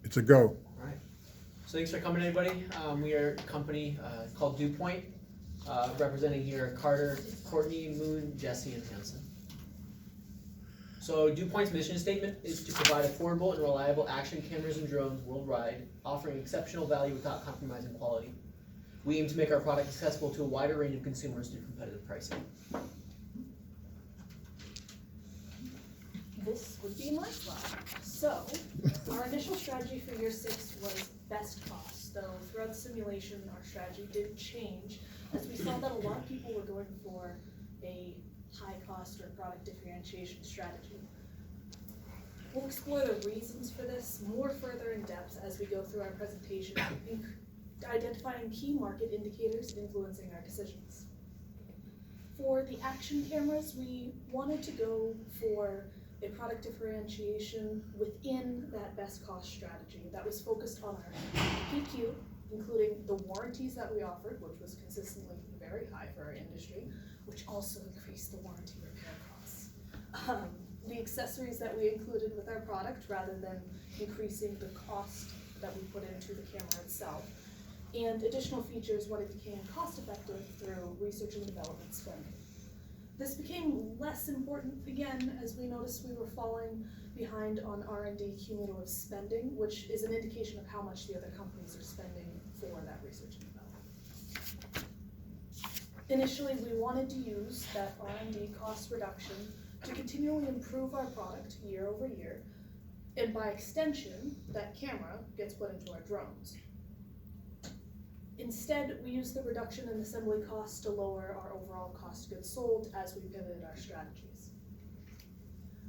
It's a go. All right. So thanks for coming, everybody. We are a company called DuPont, representing here Carter, Courtney, Moon, Jesse, and Hanson. So DuPont's mission statement is to provide affordable and reliable action cameras and drones worldwide, offering exceptional value without compromising quality. We aim to make our product accessible to a wider range of consumers through competitive pricing. This would be my slide. So, our initial strategy for year 6 was best cost. So throughout the simulation, our strategy did change as we saw that a lot of people were going for a high cost or product differentiation strategy. We'll explore the reasons for this more further in depth as we go through our presentation, identifying key market indicators influencing our decisions. For the action cameras, we wanted to go for a product differentiation within that best cost strategy that was focused on our PQ, including the warranties that we offered, which was consistently very high for our industry, which also increased the warranty repair costs. The accessories that we included with our product, rather than increasing the cost that we put into the camera itself, and additional features when it became cost effective through research and development spending. This became less important again as we noticed we were falling behind on R&D cumulative spending, which is an indication of how much the other companies are spending for that research and development. Initially, we wanted to use that R&D cost reduction to continually improve our product year over year, and by extension, that camera gets put into our drones. Instead, we used the reduction in assembly costs to lower our overall cost of goods sold as we pivoted our strategies.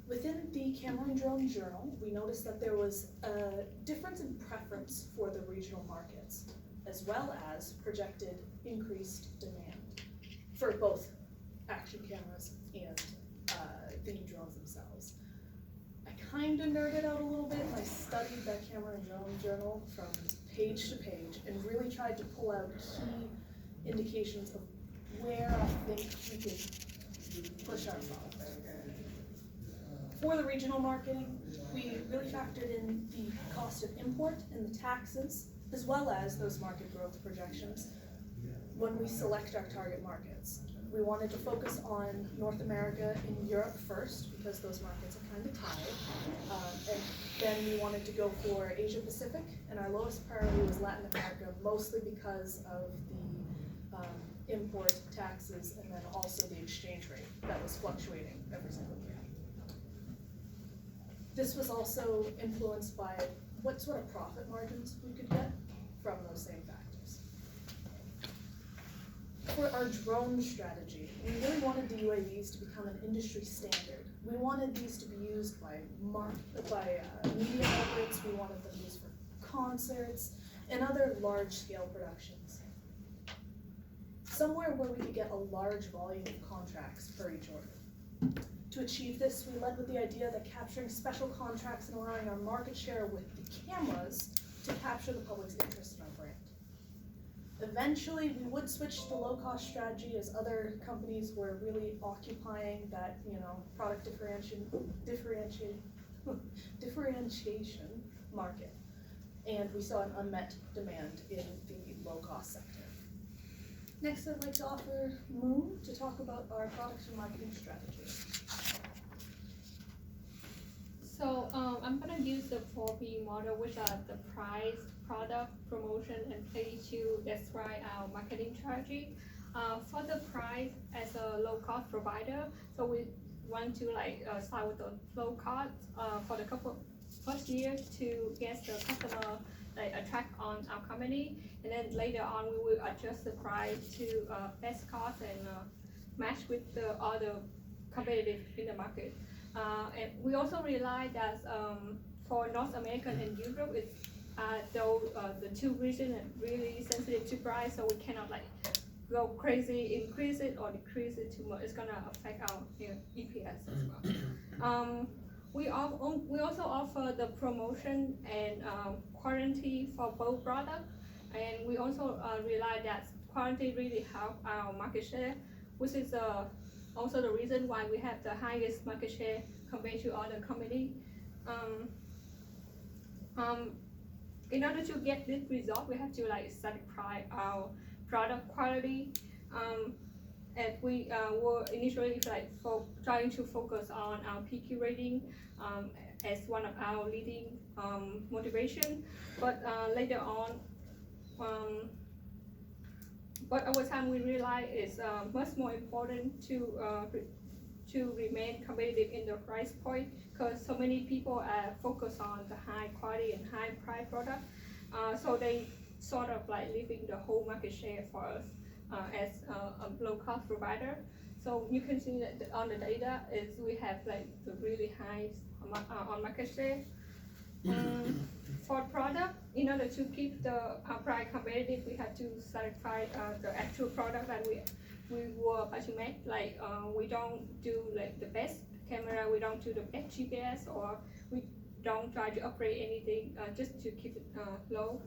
Within the Camera and Drone Journal, we noticed that there was a difference in preference for the regional markets, as well as projected increased demand for both action cameras and the drones themselves. I kind of nerded out a little bit. I studied that Camera and Drone Journal from page to page and really tried to pull out key indications of where I think we could push our product. For the regional marketing, we really factored in the cost of import and the taxes, as well as those market growth projections when we select our target markets. We wanted to focus on North America and Europe first, because those markets are kind of tied. And then we wanted to go for Asia Pacific, and our lowest priority was Latin America, mostly because of the import taxes and then also the exchange rate that was fluctuating every single year. This was also influenced by what sort of profit margins we could get from those same factors. For our drone strategy, we really wanted the UAVs to become an industry standard. We wanted these to be used by media outlets. We wanted them used for concerts and other large-scale productions. Somewhere where we could get a large volume of contracts per each order. To achieve this, we led with the idea that capturing special contracts and allowing our market share with the cameras to capture the public's interest in our brand. Eventually, we would switch to the low-cost strategy as other companies were really occupying that, product differentiation market, and we saw an unmet demand in the low-cost sector. Next, I'd like to offer Moon to talk about our product and marketing strategy. So I'm going to use the 4P model, which are the price, product, promotion, and pay to describe our marketing strategy. For the price, as a low-cost provider, so we want to start with the low cost for the first year to get the customer attract on our company, and then later on we will adjust the price to best cost and match with the other competitive in the market. And we also realize that for North America and Europe, it's the two regions are really sensitive to price, so we cannot go crazy, increase it or decrease it too much. It's gonna affect our EPS as well. We also offer the promotion and warranty for both products, and we also realize that warranty really help our market share, which is also the reason why we have the highest market share compared to other companies. in order to get this result, we have to like certify our product quality. And we were initially like trying to focus on our PQ rating as one of our leading motivation, but later on, but over time we realized it's much more important to remain competitive in the price point, because so many people are focused on the high quality and high price product, so they sort of like leaving the whole market share for us as a low cost provider. So you can see that on the data is we have like the really high on market share. For product, in order to keep the price competitive, we have to certify the actual product that we were about to make. Like we don't do like the best camera, we don't do the best GPS, or we don't try to upgrade anything just to keep it low.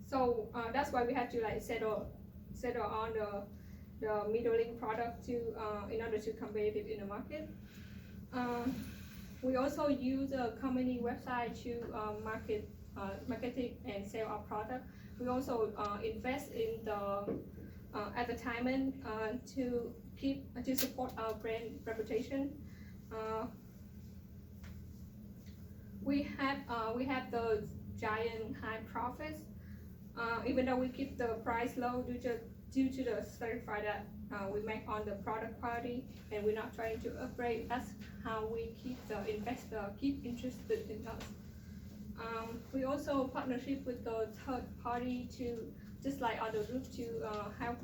So that's why we have to like settle on the middling product to in order to competitive in the market. We also use a company website to marketing and sell our product. We also invest in the advertisement to support our brand reputation. We have the giant high profits, even though we keep the price low due to the certified that we make on the product quality, and we're not trying to upgrade. That's how we keep the investor interested in us. We also partnership with the third party to, just like other group, to help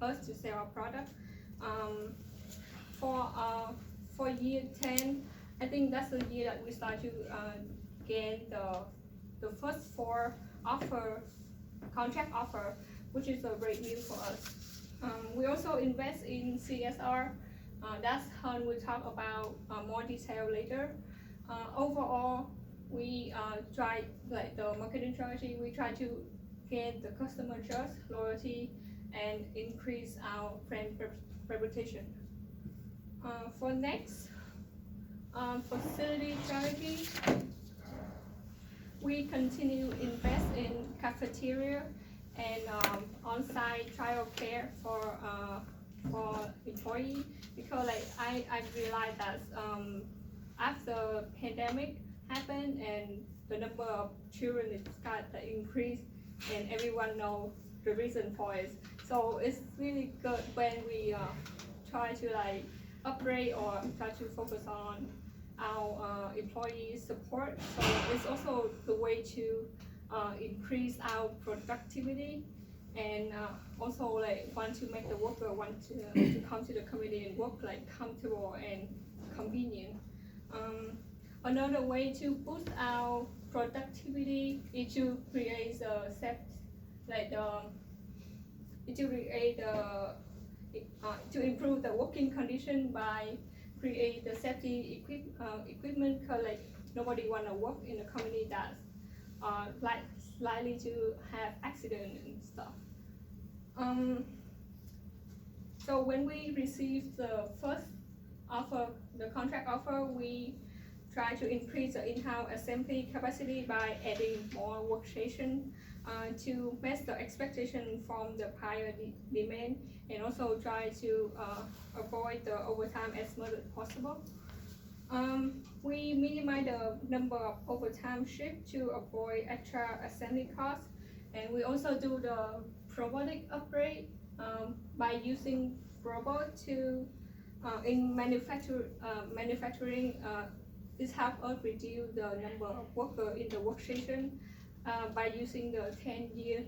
us to sell our product. For year 10, I think that's the year that we start to gain the first 4 contract offer, which is a great deal for us. We also invest in CSR. That's how we talk about more detail later. Overall, we try, like the marketing strategy, we try to gain the customer trust, loyalty, and increase our brand reputation. For next, facility strategy, we continue invest in cafeteria and on-site trial care for employee, because like I realized that after pandemic happened and the number of children is got increased, and everyone know the reason for it. So it's really good when we try to like upgrade or try to focus on our employee support. So it's also the way to increase our productivity, and also like want to make the worker want to come to the community and work like comfortable and convenient. Another way to boost our productivity is to create a to improve the working condition by create the safety equipment, because like nobody wanna work in a company that's like likely to have accident and stuff. So when we receive the first offer, the contract offer, we try to increase the in-house assembly capacity by adding more workstation to match the expectation from the prior demand, and also try to avoid the overtime as much as possible. We minimize the number of overtime shift to avoid extra assembly costs, and we also do the robotic upgrade by using robot to in manufacturing. This helps us reduce the number of workers in the workstation by using the 10-year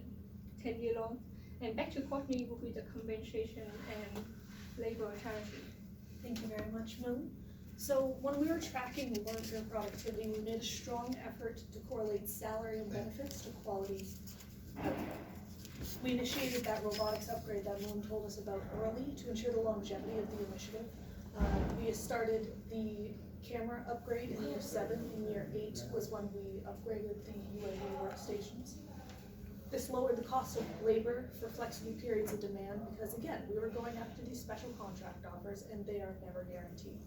loan. And back to Courtney will be the compensation and labor charity. Thank you very much, Moon. So when we were tracking long-term productivity, we made a strong effort to correlate salary and benefits to quality output. We initiated that robotics upgrade that Moon told us about early to ensure the longevity of the initiative. We started the camera upgrade in year 7. In year 8 was when we upgraded the UAV workstations. This lowered the cost of labor for flexible periods of demand, because again, we were going after these special contract offers and they are never guaranteed.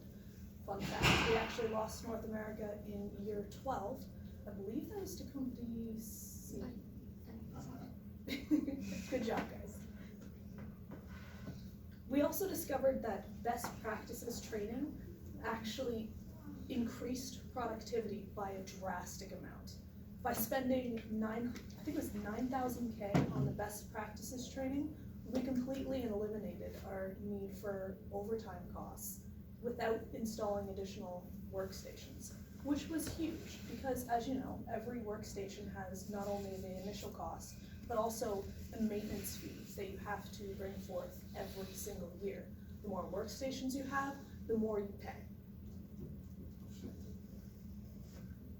fun fact, we actually lost North America in year 12. I believe that was to company C. Good job, guys. We also discovered that best practices training actually increased productivity by a drastic amount. By spending I think it was 9,000K on the best practices training, we completely eliminated our need for overtime costs without installing additional workstations, which was huge because, as you know, every workstation has not only the initial cost, but also a maintenance fee that you have to bring forth every single year. The more workstations you have, the more you pay.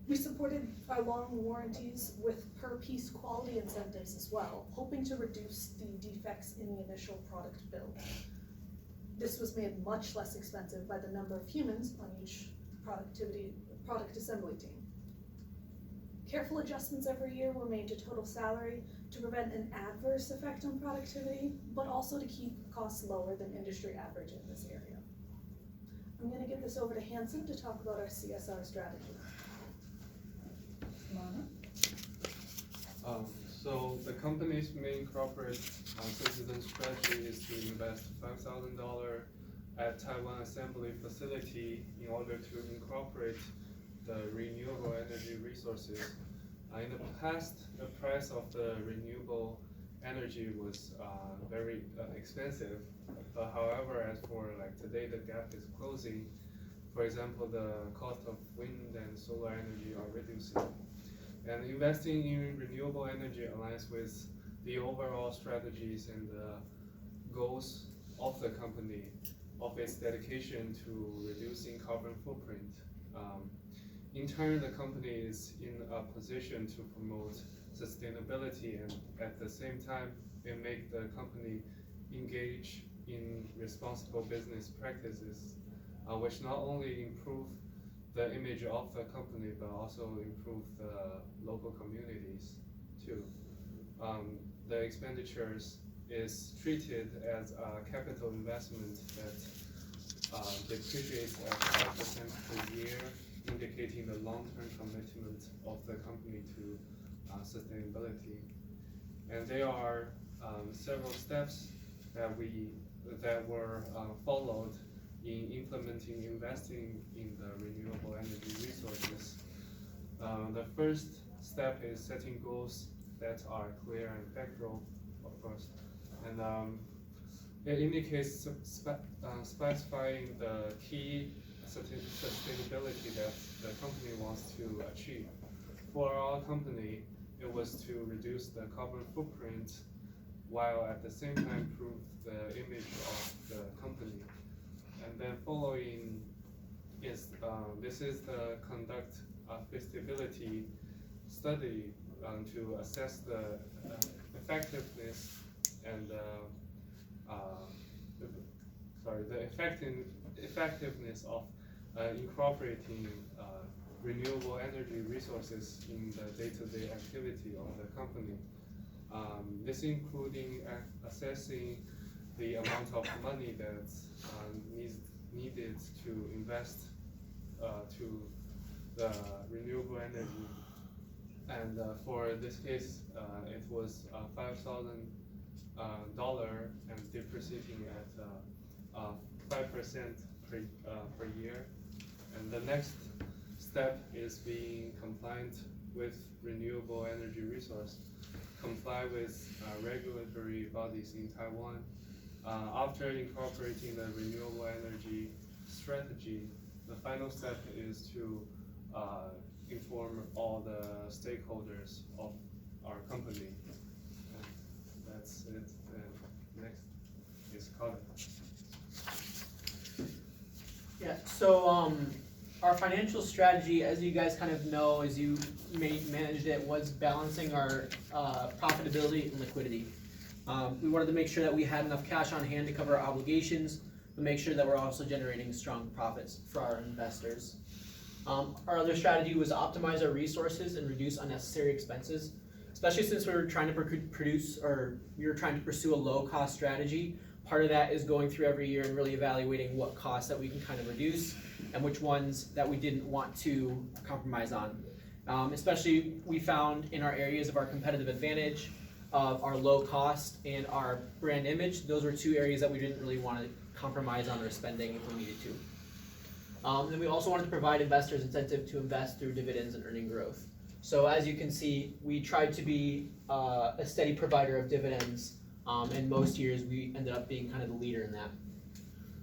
We supported our long warranties with per-piece quality incentives as well, hoping to reduce the defects in the initial product build. This was made much less expensive by the number of humans on each product assembly team. Careful adjustments every year were made to total salary to prevent an adverse effect on productivity, but also to keep costs lower than industry average in this area. I'm going to give this over to Hanson to talk about our CSR strategy. So the company's main corporate citizen strategy is to invest $5,000 at Taiwan assembly facility in order to incorporate the renewable energy resources. In the past, the price of the renewable energy was very expensive. However, as for like today, the gap is closing. For example, the cost of wind and solar energy are reducing. And investing in renewable energy aligns with the overall strategies and goals of the company, of its dedication to reducing carbon footprint. In turn, the company is in a position to promote sustainability, and at the same time, it makes the company engage in responsible business practices, which not only improve the image of the company, but also improve the local communities too. The expenditures is treated as a capital investment that depreciates at 5% per year, indicating the long-term commitment of the company to sustainability. And there are several steps that were followed in implementing investing in the renewable energy resources. The first step is setting goals that are clear and factual, of course, and it indicates specifying the key sustainability that the company wants to achieve. For our company, it was to reduce the carbon footprint while at the same time improve the image of the company. And then following is, this is the conduct a feasibility study to assess the effectiveness and the effectiveness of incorporating renewable energy resources in the day-to-day activity of the company. This including assessing the amount of money that's needed to invest to the renewable energy. And for this case, it was $5,000 and depreciating at 5% per year. And the next step is being compliant with renewable energy resource, comply with regulatory bodies in Taiwan. After incorporating the renewable energy strategy, the final step is to inform all the stakeholders of our company. And that's it. And next is Colin. Yeah, so our financial strategy, as you guys kind of know, as you managed it, was balancing our profitability and liquidity. We wanted to make sure that we had enough cash on hand to cover our obligations, but make sure that we're also generating strong profits for our investors. Our other strategy was optimize our resources and reduce unnecessary expenses, especially since we were trying to pursue a low-cost strategy. Part of that is going through every year and really evaluating what costs that we can kind of reduce and which ones that we didn't want to compromise on. Especially we found in our areas of our competitive advantage, of our low cost and our brand image, those were two areas that we didn't really want to compromise on our spending if we needed to. Then we also wanted to provide investors incentive to invest through dividends and earning growth. So as you can see, we tried to be a steady provider of dividends, and most years we ended up being kind of the leader in that.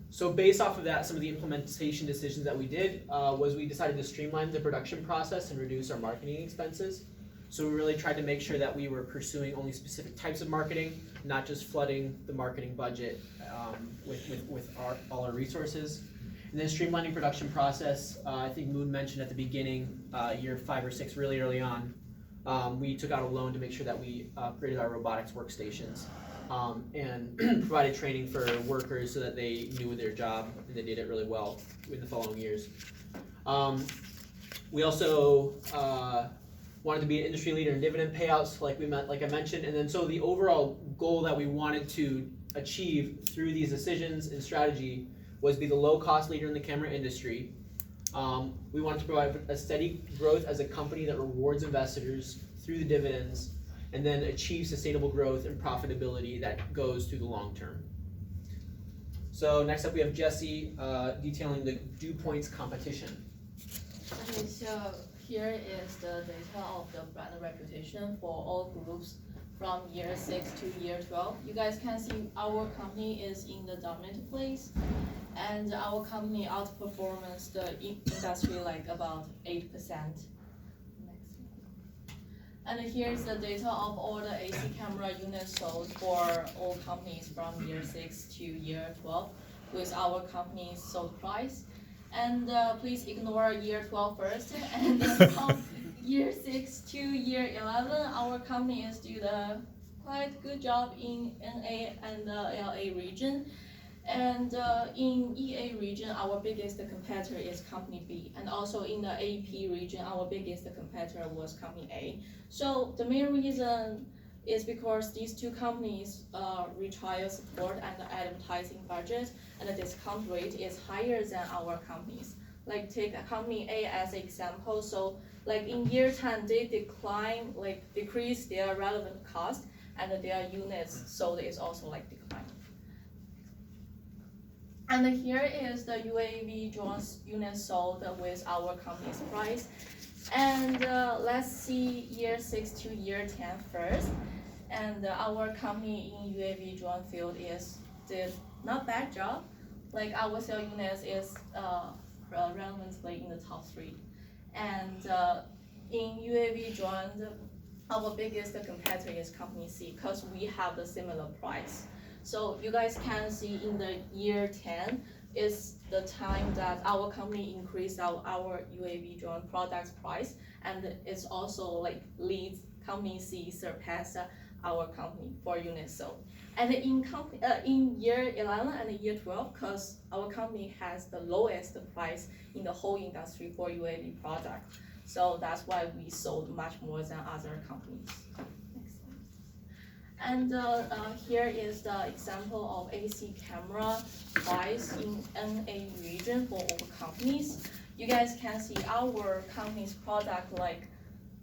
So based off of that, some of the implementation decisions that we did was we decided to streamline the production process and reduce our marketing expenses. So we really tried to make sure that we were pursuing only specific types of marketing, not just flooding the marketing budget with all our resources. And then streamlining production process, I think Moon mentioned at the beginning, year 5 or 6, really early on, we took out a loan to make sure that we upgraded our robotics workstations and provided training for workers so that they knew their job and they did it really well in the following years. We also wanted to be an industry leader in dividend payouts, like I mentioned, and then so the overall goal that we wanted to achieve through these decisions and strategy was be the low-cost leader in the camera industry. We wanted to provide a steady growth as a company that rewards investors through the dividends, and then achieve sustainable growth and profitability that goes through the long term. So next up we have Jesse detailing the dew points competition. Okay, so here is the data of the brand reputation for all groups from year 6 to year 12. You guys can see our company is in the dominant place, and our company outperforms the industry like about 8%. And here's the data of all the AC camera units sold for all companies from year 6 to year 12 with our company's sold price. And please ignore year 12 first. And from year 6 to year 11, our company is doing a quite good job in NA and LA region. And in EA region, our biggest competitor is company B. And also in the AP region, our biggest competitor was company A. So the main reason is because these two companies require support and advertising budget, and the discount rate is higher than our companies. Like take company A as an example. So like in year 10, they decrease their relevant cost, and their units sold is also like decline. And here is the UAV drones units sold with our company's price. And let's see year 6 to year 10 first. And our company in UAV drone field did not bad job. Like our sale units is relevantly in the top 3. And in UAV drone, our biggest competitor is company C because we have the similar price. So you guys can see in the year 10 is the time that our company increased our UAV drone products price, and it's also like leads company C surpass our company for units sold. And in year 11 and year 12, because our company has the lowest price in the whole industry for UAV product, so that's why we sold much more than other companies. And here is the example of AC camera price in NA region for all companies. You guys can see our company's product like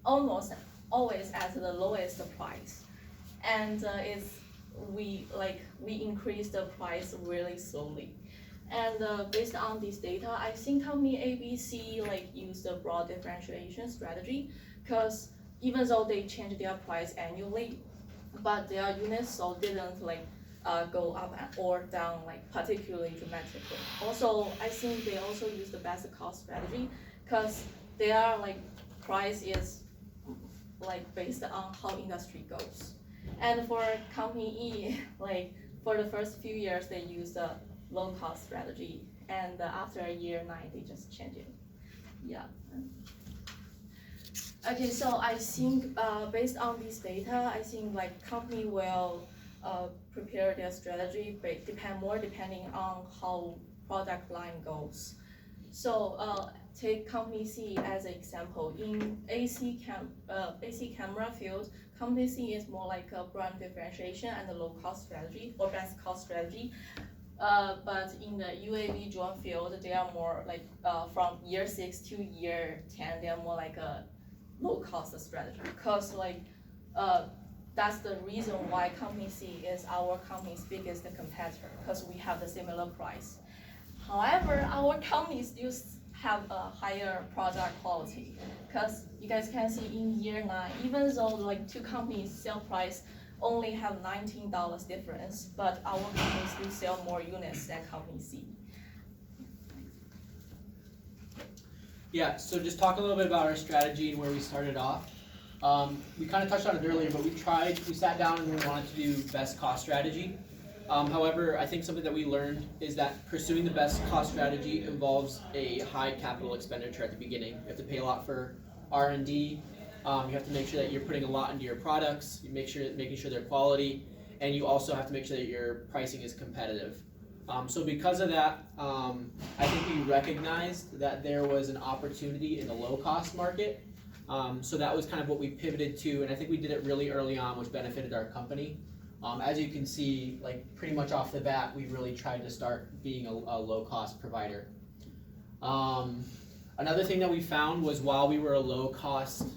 almost always at the lowest price, and we increase the price really slowly. And based on this data, I think company ABC use the broad differentiation strategy, because even though they change their price annually, but their units sold didn't go up or down particularly dramatically. Also, I think they also use the best cost strategy, because their price is based on how industry goes. And for company E, for the first few years they use the low cost strategy, and after year 9 they just change it. Yeah. Okay, so I think based on this data, I think company will prepare their strategy depending on how product line goes. So take company C as an example. In AC camera field, company C is more like a brand differentiation and a low cost strategy or best cost strategy. But in the UAV drone field, they are more like from year 6 to year 10, they are more like a low cost strategy. Because that's the reason why company C is our company's biggest competitor, because we have the similar price. However, our company still have a higher product quality, because you guys can see in year 9, even though like two companies sell price only have $19 difference, but our company still sell more units than company C. Yeah, so just talk a little bit about our strategy and where we started off. We kind of touched on it earlier, but we sat down and we wanted to do best cost strategy. However, I think something that we learned is that pursuing the best cost strategy involves a high capital expenditure at the beginning. You have to pay a lot for R&D. You have to make sure that you're putting a lot into your products. You making sure they're quality, and you also have to make sure that your pricing is competitive. So because of that, I think we recognized that there was an opportunity in the low-cost market. So that was kind of what we pivoted to, and I think we did it really early on, which benefited our company. As you can see, like pretty much off the bat, we really tried to start being a low-cost provider. Another thing that we found was while we were a low-cost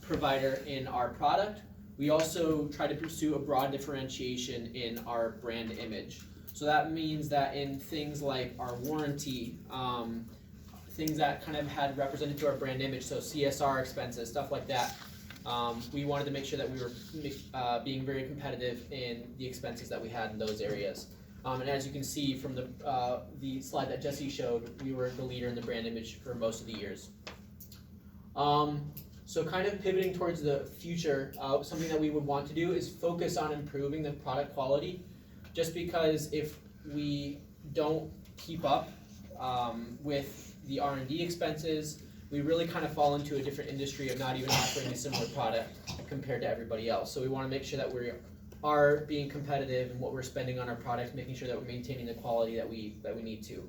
provider in our product, we also tried to pursue a broad differentiation in our brand image. So that means that in things like our warranty, things that kind of had represented to our brand image, so CSR expenses, stuff like that, we wanted to make sure that we were being very competitive in the expenses that we had in those areas. And as you can see from the slide that Jesse showed, we were the leader in the brand image for most of the years. So kind of pivoting towards the future, something that we would want to do is focus on improving the product quality, just because if we don't keep up with the R&D expenses, we really kind of fall into a different industry of not even offering a similar product compared to everybody else. So we want to make sure that we are being competitive in what we're spending on our products, making sure that we're maintaining the quality that we need to.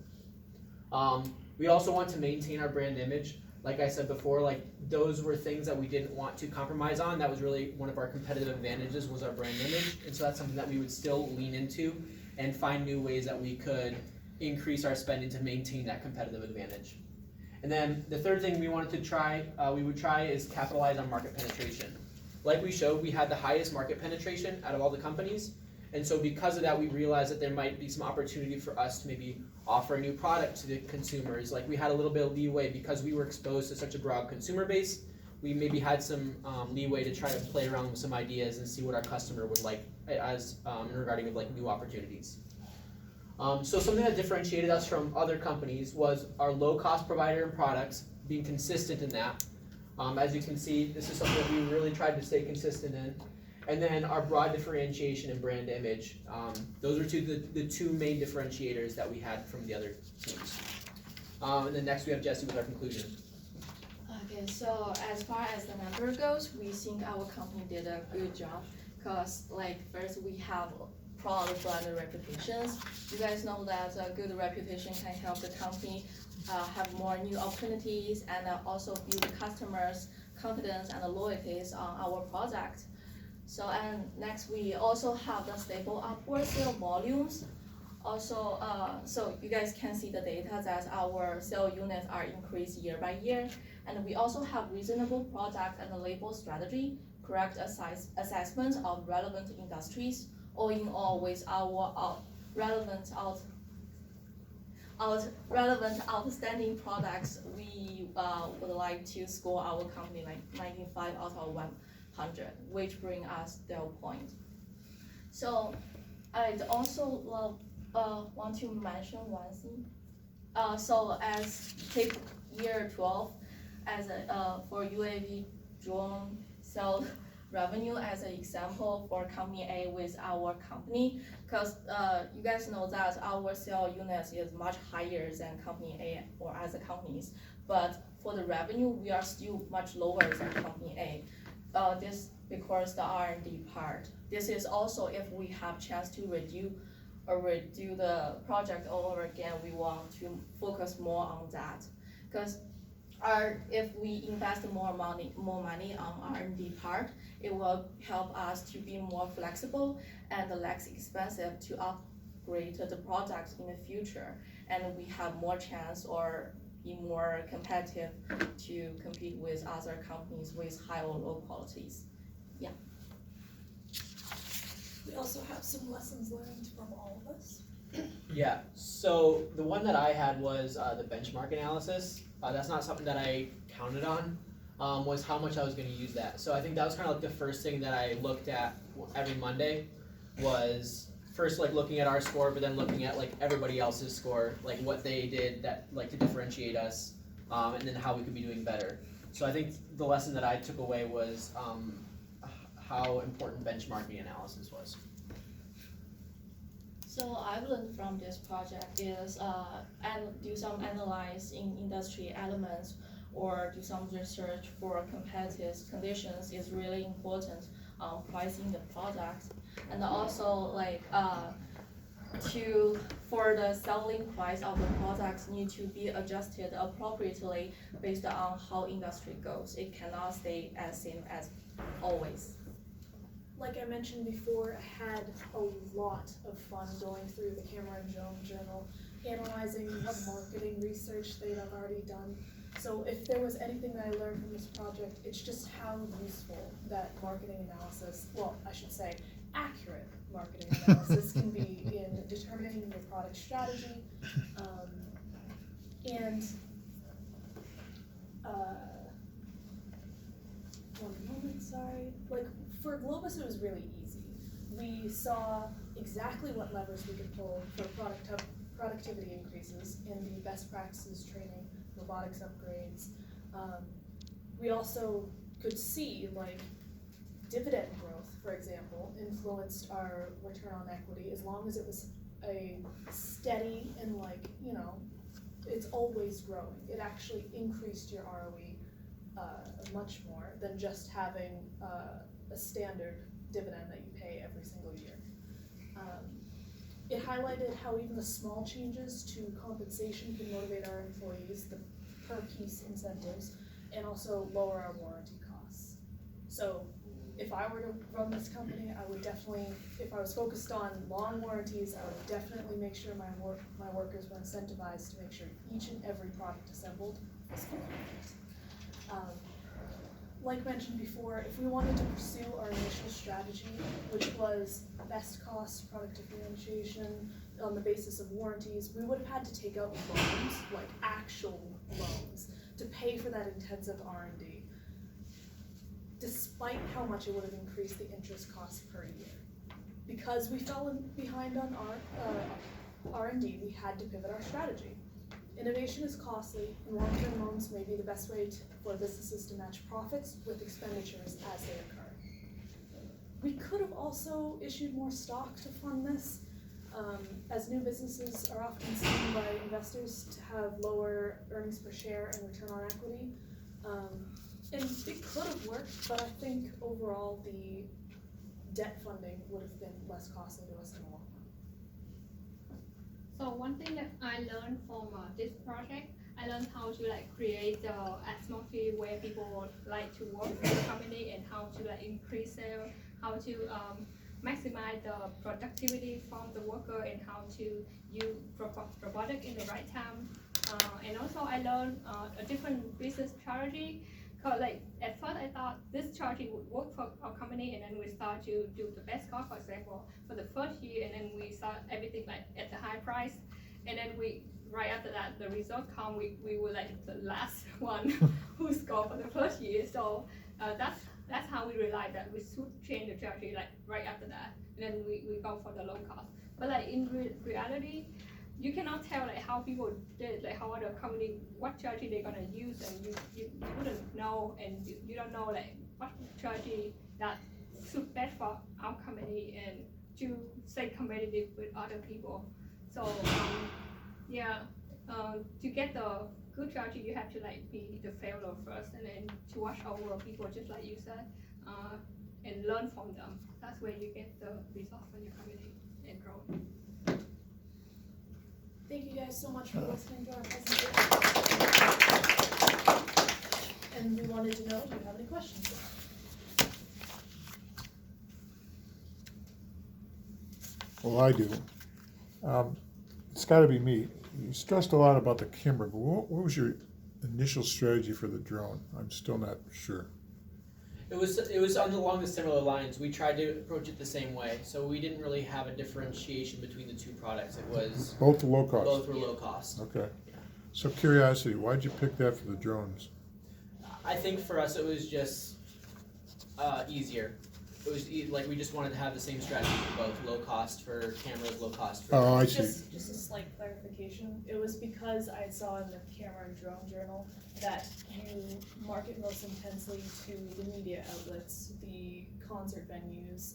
We also want to maintain our brand image. Like I said before, like those were things that we didn't want to compromise on. That was really one of our competitive advantages, was our brand image, and so that's something that we would still lean into and find new ways that we could increase our spending to maintain that competitive advantage. And then the third thing we wanted to try, is capitalize on market penetration. Like we showed, we had the highest market penetration out of all the companies, and so because of that, we realized that there might be some opportunity for us to maybe offer a new product to the consumers. Like we had a little bit of leeway because we were exposed to such a broad consumer base. We maybe had some leeway to try to play around with some ideas and see what our customer would like as regarding of like new opportunities. So something that differentiated us from other companies was our low-cost provider and products, being consistent in that. As you can see, this is something that we really tried to stay consistent in. And then our broad differentiation and brand image. Those are the two main differentiators that we had from the other teams. And then next we have Jesse with our conclusion. Okay, so as far as the number goes, we think our company did a good job, because like first we have proud brand reputations. You guys know that a good reputation can help the company have more new opportunities and also build customers' confidence and loyalties on our product. So and next we also have the stable upward sale volumes. Also, so you guys can see the data that our sale units are increased year by year, and we also have reasonable product and label strategy, correct assessment of relevant industries. All in all, with our relevant outstanding products, we would like to score our company like 95 out of 100, which bring us 12 points. So I'd also want to mention one thing. So as take year 12 as for UAV drone sale revenue as an example for company A with our company, because you guys know that our sale units is much higher than company A or other companies, but for the revenue we are still much lower than company A. This because the R&D part. This is also if we have chance to redo the project all over again, we want to focus more on that. because if we invest more money on R&D part, it will help us to be more flexible and less expensive to upgrade the products in the future, and we have more chance or be more competitive to compete with other companies with high or low qualities. We also have some lessons learned from all of us. Yeah, so the one that I had was the benchmark analysis. That's not something that I counted on, was how much I was gonna use that. So I think that was kind of like the first thing that I looked at every Monday, was first like looking at our score, but then looking at like everybody else's score, like what they did that like to differentiate us, and then how we could be doing better. So I think the lesson that I took away was how important benchmarking analysis was. So I've learned from this project is and do some analyze in industry elements or do some research for competitive conditions is really important pricing the products, and also like for the selling price of the products need to be adjusted appropriately based on how industry goes. It cannot stay as same as always. Like I mentioned before, I had a lot of fun going through the Camera and Drone Journal, analyzing what marketing research they'd have already done. So if there was anything that I learned from this project, it's just how useful that marketing analysis, well, I should say, accurate marketing analysis can be in determining your product strategy. One moment, sorry. Like, for Globus, it was really easy. We saw exactly what levers we could pull for productivity increases in the best practices training, robotics upgrades. We also could see, like, dividend growth, for example, influenced our return on equity as long as it was a steady and, like, you know, it's always growing. It actually increased your ROE much more than just having a standard dividend that you pay every single year. It highlighted how even the small changes to compensation can motivate our employees, the per piece incentives, and also lower our warranty costs. So if I were to run this company, I would definitely, if I was focused on long warranties, I would definitely make sure my workers were incentivized to make sure each and every product assembled was complete. Like mentioned before, if we wanted to pursue our initial strategy, which was best cost product differentiation on the basis of warranties, we would have had to take out loans, like actual loans, to pay for that intensive R&D, despite how much it would have increased the interest costs per year. Because we fell behind on our R&D, we had to pivot our strategy. Innovation is costly, and long-term loans may be the best way for businesses to match profits with expenditures as they occur. We could have also issued more stock to fund this, as new businesses are often seen by investors to have lower earnings per share and return on equity. And it could have worked, but I think overall the debt funding would have been less costly to us in the long run. So one thing that I learned from this project, I learned how to like create the atmosphere where people would like to work for the company, and how to like increase sales, how to maximize the productivity from the worker, and how to use robotic in the right time. And also I learned a different business strategy. Cause like at first I thought this strategy would work for our company, and then we start to do the best cost, for example, for the first year, and then we start everything like at the high price, and then we right after that the result come, we were like the last one who scored for the first year. So that's how we realized that we should change the strategy like right after that, and then we go for the low cost. But like in reality, you cannot tell like how people did, like how other company, what strategy they're gonna use, and you wouldn't know, and you don't know like what strategy that suit best for our company and to stay competitive with other people. So to get the good strategy, you have to like be the failure first, and then to watch over people just like you said, and learn from them. That's where you get the result for your company and grow. Thank you guys so much for listening to our presentation. And we wanted to know if you have any questions. Well, I do. It's gotta be me. You stressed a lot about the camera, but what was your initial strategy for the drone? I'm still not sure. It was along the similar lines. We tried to approach it the same way, so we didn't really have a differentiation between the two products. It was Both low cost? both were low cost. Okay. So curiosity, why'd you pick that for the drones? I think for us it was just easier. It was like we just wanted to have the same strategy for both, low cost for cameras, low cost for. Oh, I see. Just a slight clarification, it was because I saw in the Camera and Drone Journal that you market most intensely to the media outlets, the concert venues,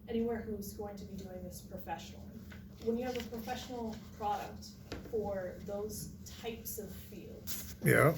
anywhere who's going to be doing this professionally. When you have a professional product for those types of fields, Yeah.